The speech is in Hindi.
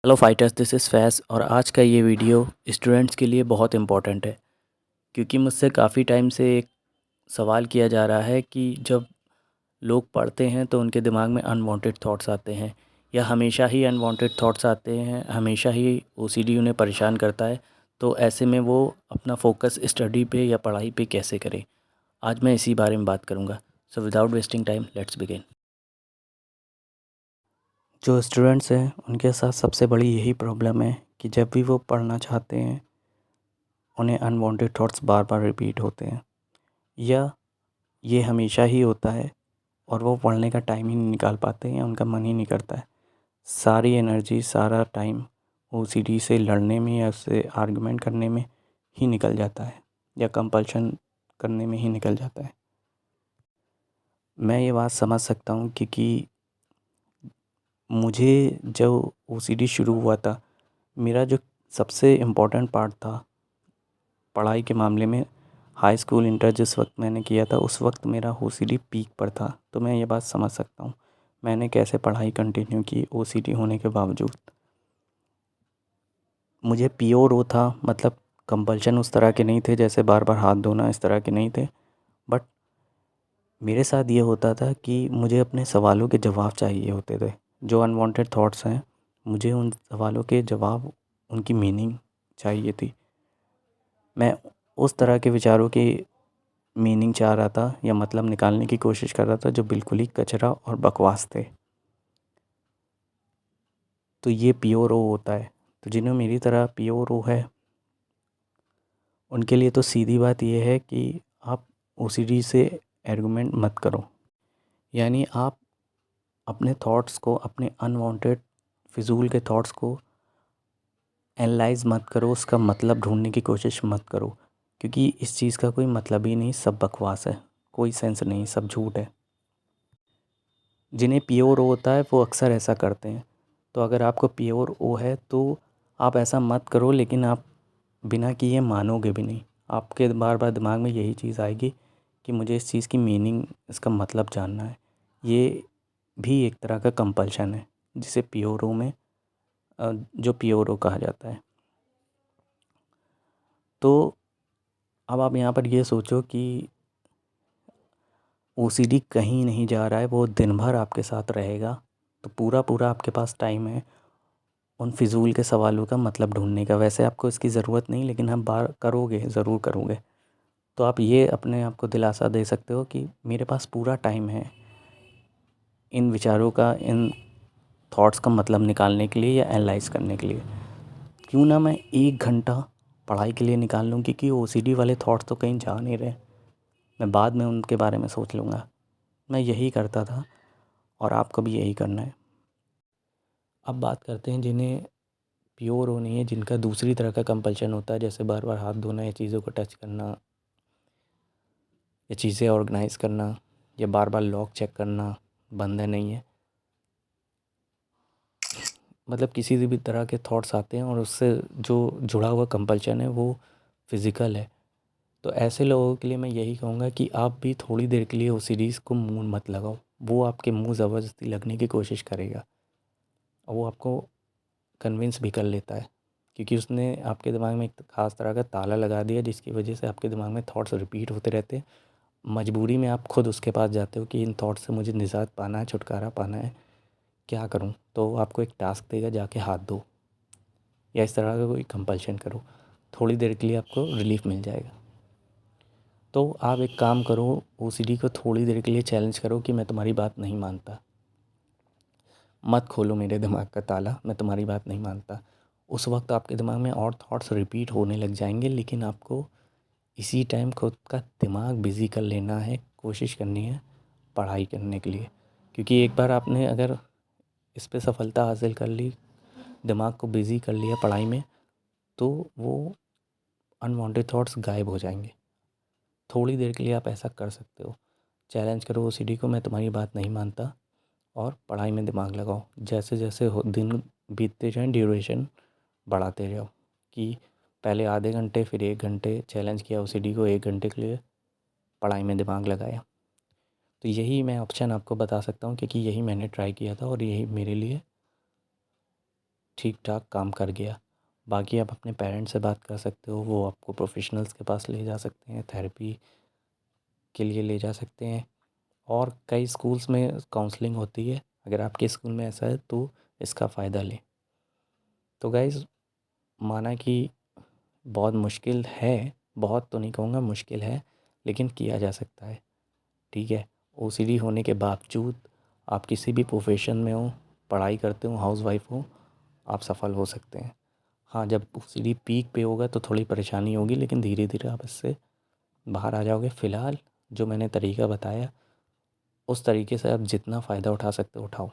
हेलो फाइटर्स, दिस इज़ फैज़ और आज का ये वीडियो स्टूडेंट्स के लिए बहुत इम्पोर्टेंट है क्योंकि मुझसे काफ़ी टाइम से एक सवाल किया जा रहा है कि जब लोग पढ़ते हैं तो उनके दिमाग में अनवांटेड थॉट्स आते हैं या हमेशा ही अनवांटेड थॉट्स आते हैं, हमेशा ही ओसीडी उन्हें परेशान करता है। तो ऐसे में वो अपना फोकस स्टडी पे या पढ़ाई पे कैसे करें, आज मैं इसी बारे में बात करूँगा। So without wasting time let's begin. जो स्टूडेंट्स हैं उनके साथ सबसे बड़ी यही प्रॉब्लम है कि जब भी वो पढ़ना चाहते हैं उन्हें अनवांटेड थॉट्स बार बार रिपीट होते हैं या ये हमेशा ही होता है और वो पढ़ने का टाइम ही नहीं निकाल पाते हैं या उनका मन ही नहीं करता है। सारी एनर्जी, सारा टाइम ओसीडी से लड़ने में या उससे आर्गुमेंट करने में ही निकल जाता है या कंपल्शन करने में ही निकल जाता है। मैं ये बात समझ सकता हूँ क्योंकि मुझे जब ओसीडी शुरू हुआ था, मेरा जो सबसे इम्पोर्टेंट पार्ट था पढ़ाई के मामले में, हाई स्कूल इंटर जिस वक्त मैंने किया था उस वक्त मेरा ओसीडी पीक पर था। तो मैं ये बात समझ सकता हूँ मैंने कैसे पढ़ाई कंटिन्यू की ओसीडी होने के बावजूद। मुझे प्योर वो था, मतलब कंपल्शन उस तरह के नहीं थे जैसे बार बार हाथ धोना, इस तरह के नहीं थे। बट मेरे साथ ये होता था कि मुझे अपने सवालों के जवाब चाहिए होते थे। जो अनवांटेड थॉट्स हैं, मुझे उन सवालों के जवाब, उनकी मीनिंग चाहिए थी। मैं उस तरह के विचारों की मीनिंग चाह रहा था या मतलब निकालने की कोशिश कर रहा था जो बिल्कुल ही कचरा और बकवास थे। तो ये प्योर ओ होता है। तो जिन्हें मेरी तरह प्योर ओ है उनके लिए तो सीधी बात ये है कि आप ओसीडी से आर्गुमेंट मत करो। यानी आप अपने थॉट्स को, अपने अनवांटेड फिजूल के थॉट्स को एनालाइज मत करो, उसका मतलब ढूंढने की कोशिश मत करो, क्योंकि इस चीज़ का कोई मतलब ही नहीं, सब बकवास है, कोई सेंस नहीं, सब झूठ है। जिन्हें प्योर ओ होता है वो अक्सर ऐसा करते हैं। तो अगर आपको प्योर ओ है तो आप ऐसा मत करो, लेकिन आप बिना किए मानोगे भी नहीं। आपके बार बार दिमाग में यही चीज़ आएगी कि मुझे इस चीज़ की मीनिंग, इसका मतलब जानना है। ये भी एक तरह का कंपल्शन है जिसे पियोरो में जो पियोरो कहा जाता है। तो अब आप यहाँ पर ये सोचो कि ओसीडी कहीं नहीं जा रहा है, वो दिन भर आपके साथ रहेगा। तो पूरा पूरा आपके पास टाइम है उन फिजूल के सवालों का मतलब ढूंढने का। वैसे आपको इसकी ज़रूरत नहीं, लेकिन हम बार करोगे, ज़रूर करोगे। तो आप ये अपने आप को दिलासा दे सकते हो कि मेरे पास पूरा टाइम है इन विचारों का, इन थॉट्स का मतलब निकालने के लिए या एनालाइज करने के लिए। क्यों ना मैं 1 घंटा पढ़ाई के लिए निकाल लूँ, क्योंकि ओसीडी वाले थॉट्स तो कहीं जा नहीं रहे, मैं बाद में उनके बारे में सोच लूँगा। मैं यही करता था और आपको भी यही करना है। अब बात करते हैं जिन्हें प्योर वो नहीं है, जिनका दूसरी तरह का कंपल्शन होता है, जैसे बार बार हाथ धोना या चीज़ों को टच करना या चीज़ें ऑर्गेनाइज़ करना या बार बार लॉक चेक करना, बंद है नहीं है। मतलब किसी भी तरह के थॉट्स आते हैं और उससे जो जुड़ा हुआ कंपल्शन है वो फिज़िकल है। तो ऐसे लोगों के लिए मैं यही कहूँगा कि आप भी थोड़ी देर के लिए उस सीरीज़ को मुँह मत लगाओ। वो आपके मुँह ज़बरदस्ती लगने की कोशिश करेगा और वो आपको कन्विंस भी कर लेता है, क्योंकि उसने आपके दिमाग में एक ख़ास तरह का ताला लगा दिया जिसकी वजह से आपके दिमाग में थॉट्स रिपीट होते रहते हैं। मजबूरी में आप खुद उसके पास जाते हो कि इन थॉट्स से मुझे निजात पाना है, छुटकारा पाना है, क्या करूँ? तो वो आपको एक टास्क देगा, जाके हाथ धो या इस तरह का कोई कंपल्शन करो। थोड़ी देर के लिए आपको रिलीफ़ मिल जाएगा। तो आप एक काम करो, ओसीडी को थोड़ी देर के लिए चैलेंज करो कि मैं तुम्हारी बात नहीं मानता। मत खोलो मेरे दिमाग का ताला, मैं तुम्हारी बात नहीं मानता। उस वक्त आपके दिमाग में और थॉट्स रिपीट होने लग जाएंगे, लेकिन आपको इसी टाइम खुद का दिमाग बिज़ी कर लेना है, कोशिश करनी है पढ़ाई करने के लिए। क्योंकि एक बार आपने अगर इस पे सफलता हासिल कर ली, दिमाग को बिज़ी कर लिया पढ़ाई में, तो वो अनवांटेड थॉट्स गायब हो जाएंगे। थोड़ी देर के लिए आप ऐसा कर सकते हो। चैलेंज करो ओसीडी को, मैं तुम्हारी बात नहीं मानता, और पढ़ाई में दिमाग लगाओ। जैसे जैसे दिन बीतते जाएँ, ड्यूरेशन बढ़ाते जाओ कि पहले आधे घंटे, फिर 1 घंटे चैलेंज किया ओसीडी को, 1 घंटे के लिए पढ़ाई में दिमाग लगाया। तो यही मैं ऑप्शन आपको बता सकता हूँ, क्योंकि यही मैंने ट्राई किया था और यही मेरे लिए ठीक ठाक काम कर गया। बाकी आप अपने पेरेंट्स से बात कर सकते हो, वो आपको प्रोफेशनल्स के पास ले जा सकते हैं, थेरेपी के लिए ले जा सकते हैं। और कई स्कूल्स में काउंसलिंग होती है, अगर आपके स्कूल में ऐसा है तो इसका फ़ायदा लें। तो गाइज़, माना कि बहुत मुश्किल है, बहुत तो नहीं कहूँगा, मुश्किल है, लेकिन किया जा सकता है। ठीक है, ओसीडी होने के बावजूद आप किसी भी प्रोफेशन में हो, पढ़ाई करते हो, हाउसवाइफ हो, आप सफल हो सकते हैं। हाँ, जब ओसीडी पीक पे होगा तो थोड़ी परेशानी होगी, लेकिन धीरे धीरे आप इससे बाहर आ जाओगे। फ़िलहाल जो मैंने तरीका बताया, उस तरीके से आप जितना फ़ायदा उठा सकते हो उठाओ।